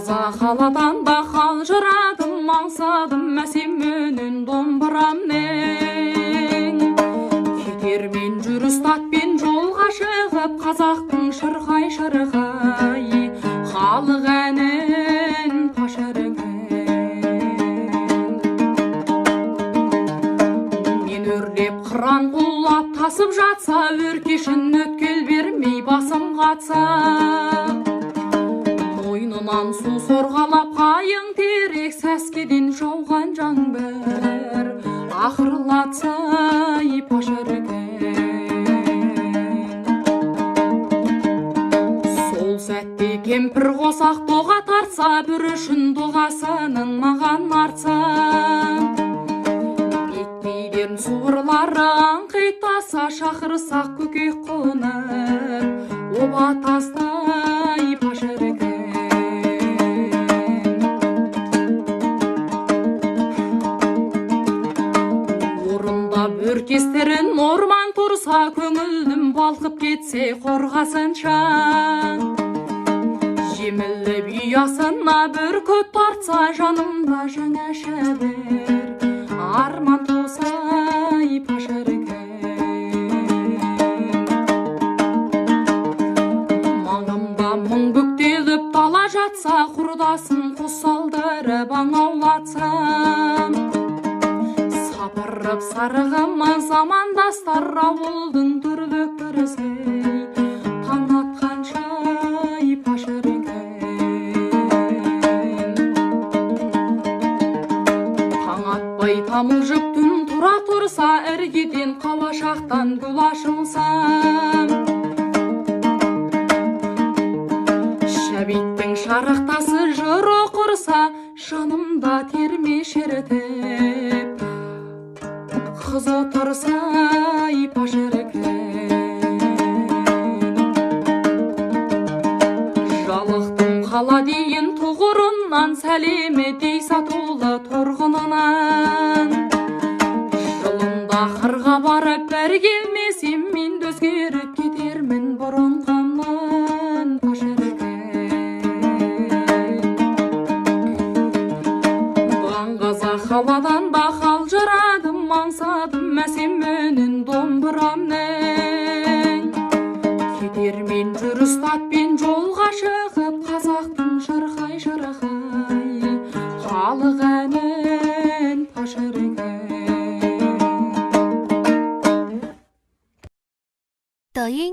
Қазақ қаладан да қалжырадым, аңсадым мәсем менен домбыраммен. Кетермен жүріс атпен жолға шығып, қазақтың шырқай-шырқай халық әнін паш ерген. Мен өрлеп қыран құлап тасып жатса, өркешін өткел бермей басым қатса, мойнынан су сорғалап қайың терек, сәскеден жауған жаңбыр ақырлатса паш ерген. Сол сәтте кемпір қосақ доға тартса, бір үшін доғасының маған артса, бетпейден суырлары аңқитаса, шақырсақ көкек қонып оба тастай паш ерген. Өркестерін орман тұрса, көңілім балқып кетсе қорғасынша, жеміліп ұясына бүркіт тартса, жанымда жаңа шәбір арман туса паш ерген. Маңымда мұң бүктеліп дала жатса, құрдасын құс салдырып аң аулатсам, сапырып сарығыма замандастар ауылдың түрлік бірізей, таң атқанша паш ерген. Таң атпай тамылжып түн тұра тұрса, іргеден қауашақтан гүл ашылса, шәбиттің шарықтасы жыр оқырса, жанымда терме шертіп қыз отырса паш ерген. Жалықтым қала дейін тұғырынан, сәлемі дей сатулы тұрғынынан. Жылында қырға барып бәрі келмесем, мен өзгеріп кетермін бұрынғымнан паш ерген. Даңғаза қаладан да қалжырадым, аңсадым мәсем менен домбыраммен. Кетермен жүріс атпен жолға шығып, қазақтың шырқай-шырқай халық әнін паш ерген.